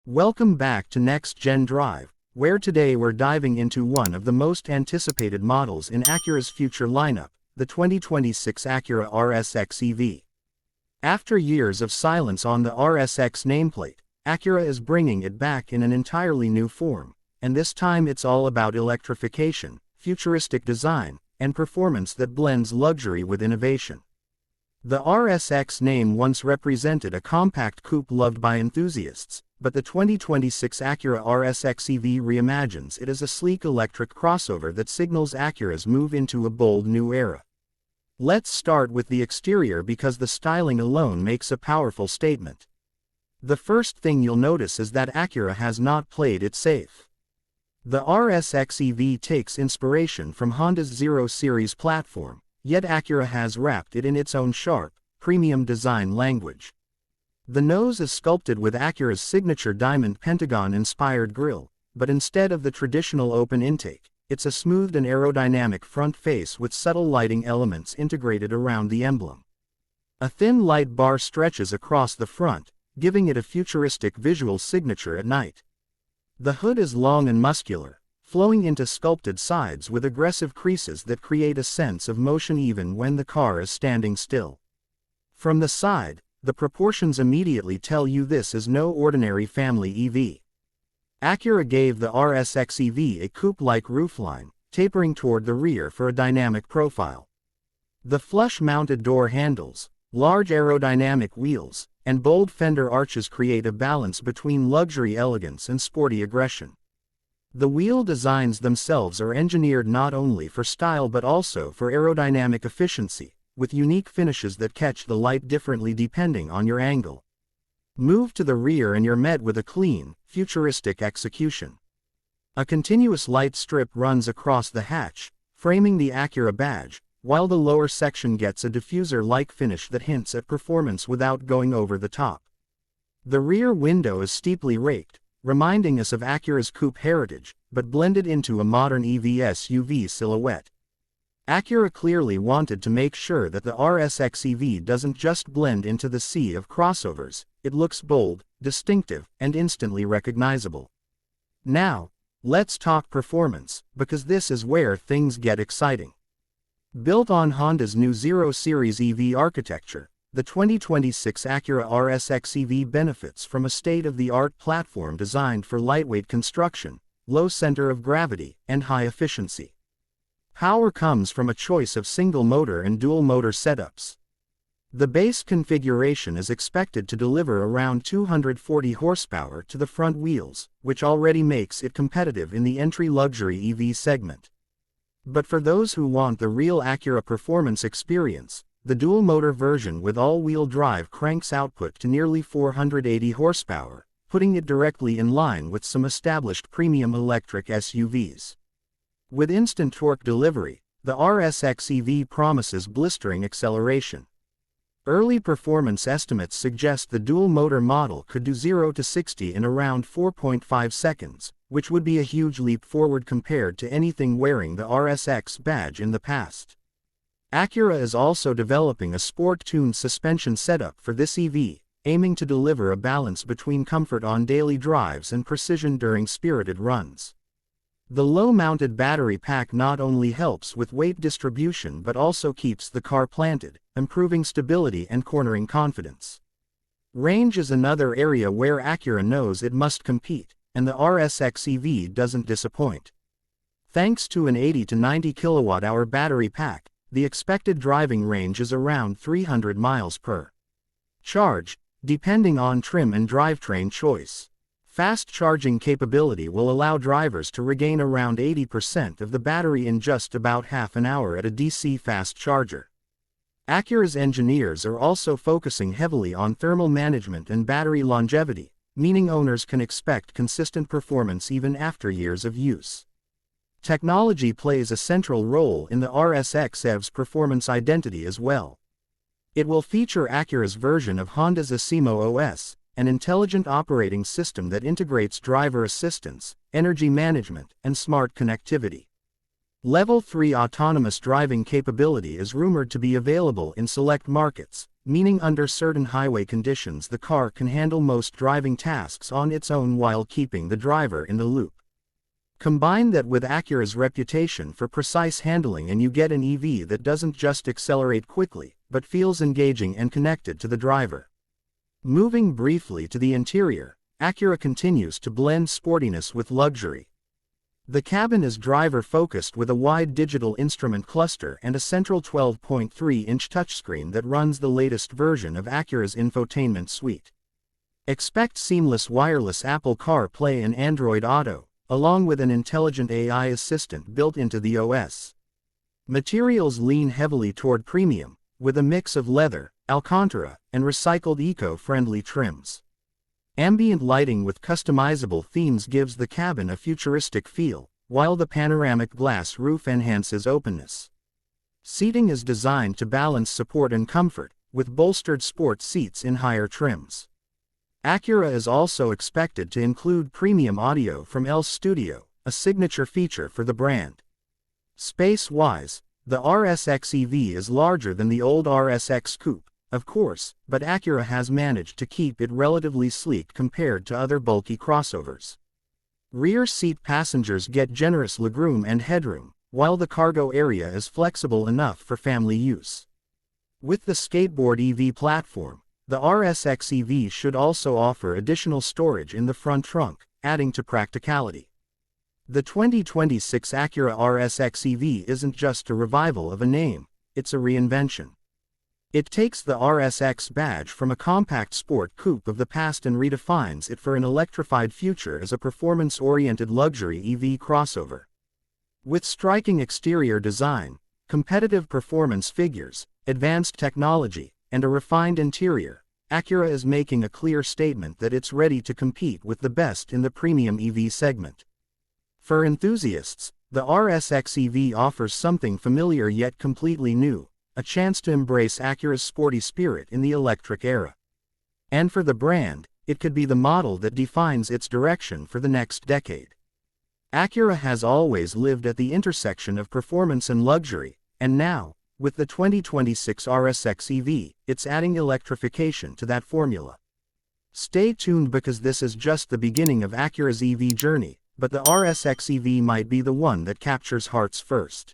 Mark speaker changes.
Speaker 1: Welcome back to Next Gen Drive, where today we're diving into one of the most anticipated models in Acura's future lineup, the 2026 Acura RSX EV. After years of silence on the RSX nameplate, Acura is bringing it back in an entirely new form, and this time it's all about electrification, futuristic design, and performance that blends luxury with innovation. The RSX name once represented a compact coupe loved by enthusiasts, but the 2026 Acura RSX EV reimagines it as a sleek electric crossover that signals Acura's move into a bold new era. Let's start with the exterior because the styling alone makes a powerful statement. The first thing you'll notice is that Acura has not played it safe. The RSX EV takes inspiration from Honda's Zero Series platform, yet Acura has wrapped it in its own sharp, premium design language. The nose is sculpted with Acura's signature diamond pentagon-inspired grille, but instead of the traditional open intake, it's a smoothed and aerodynamic front face with subtle lighting elements integrated around the emblem. A thin light bar stretches across the front, giving it a futuristic visual signature at night. The hood is long and muscular, flowing into sculpted sides with aggressive creases that create a sense of motion even when the car is standing still. From the side, the proportions immediately tell you this is no ordinary family EV. Acura gave the RSX EV a coupe-like roofline, tapering toward the rear for a dynamic profile. The flush-mounted door handles, large aerodynamic wheels, and bold fender arches create a balance between luxury elegance and sporty aggression. The wheel designs themselves are engineered not only for style but also for aerodynamic efficiency, with unique finishes that catch the light differently depending on your angle. Move to the rear and you're met with a clean, futuristic execution. A continuous light strip runs across the hatch, framing the Acura badge, while the lower section gets a diffuser-like finish that hints at performance without going over the top. The rear window is steeply raked, reminding us of Acura's coupe heritage, but blended into a modern EV SUV silhouette. Acura clearly wanted to make sure that the RSX EV doesn't just blend into the sea of crossovers, it looks bold, distinctive, and instantly recognizable. Now, let's talk performance, because this is where things get exciting. Built on Honda's new Zero Series EV architecture, the 2026 Acura RSX EV benefits from a state-of-the-art platform designed for lightweight construction, low center of gravity, and high efficiency. Power comes from a choice of single-motor and dual-motor setups. The base configuration is expected to deliver around 240 horsepower to the front wheels, which already makes it competitive in the entry luxury EV segment. But for those who want the real Acura performance experience, the dual-motor version with all-wheel drive cranks output to nearly 480 horsepower, putting it directly in line with some established premium electric SUVs. With instant torque delivery, the RSX EV promises blistering acceleration. Early performance estimates suggest the dual-motor model could do 0 to 60 in around 4.5 seconds, which would be a huge leap forward compared to anything wearing the RSX badge in the past. Acura is also developing a sport-tuned suspension setup for this EV, aiming to deliver a balance between comfort on daily drives and precision during spirited runs. The low-mounted battery pack not only helps with weight distribution but also keeps the car planted, improving stability and cornering confidence. Range is another area where Acura knows it must compete, and the RSX EV doesn't disappoint. Thanks to an 80 to 90 kilowatt-hour battery pack, the expected driving range is around 300 miles per charge, depending on trim and drivetrain choice. Fast charging capability will allow drivers to regain around 80% of the battery in just about half an hour at a DC fast charger. Acura's engineers are also focusing heavily on thermal management and battery longevity, meaning owners can expect consistent performance even after years of use. Technology plays a central role in the RSX EV's performance identity as well. It will feature Acura's version of Honda's Asimo OS, an intelligent operating system that integrates driver assistance, energy management, and smart connectivity. Level 3 autonomous driving capability is rumored to be available in select markets, meaning under certain highway conditions the car can handle most driving tasks on its own while keeping the driver in the loop. Combine that with Acura's reputation for precise handling and you get an EV that doesn't just accelerate quickly, but feels engaging and connected to the driver. Moving briefly to the interior, Acura continues to blend sportiness with luxury. The cabin is driver-focused with a wide digital instrument cluster and a central 12.3-inch touchscreen that runs the latest version of Acura's infotainment suite. Expect seamless wireless Apple CarPlay and Android Auto, along with an intelligent AI assistant built into the OS. Materials lean heavily toward premium, with a mix of leather, Alcantara, and recycled eco-friendly trims. Ambient lighting with customizable themes gives the cabin a futuristic feel, while the panoramic glass roof enhances openness. Seating is designed to balance support and comfort, with bolstered sport seats in higher trims. Acura is also expected to include premium audio from El Studio, a signature feature for the brand. Space-wise, the RSX EV is larger than the old RSX coupe, of course, but Acura has managed to keep it relatively sleek compared to other bulky crossovers. Rear seat passengers get generous legroom and headroom, while the cargo area is flexible enough for family use. With the skateboard EV platform, the RSX EV should also offer additional storage in the front trunk, adding to practicality. The 2026 Acura RSX EV isn't just a revival of a name, it's a reinvention. It takes the RSX badge from a compact sport coupe of the past and redefines it for an electrified future as a performance-oriented luxury EV crossover. With striking exterior design, competitive performance figures, advanced technology, and a refined interior, Acura is making a clear statement that it's ready to compete with the best in the premium EV segment. For enthusiasts, the RSX EV offers something familiar yet completely new, a chance to embrace Acura's sporty spirit in the electric era. And for the brand, it could be the model that defines its direction for the next decade. Acura has always lived at the intersection of performance and luxury, and now, with the 2026 RSX EV, it's adding electrification to that formula. Stay tuned because this is just the beginning of Acura's EV journey, but the RSX EV might be the one that captures hearts first.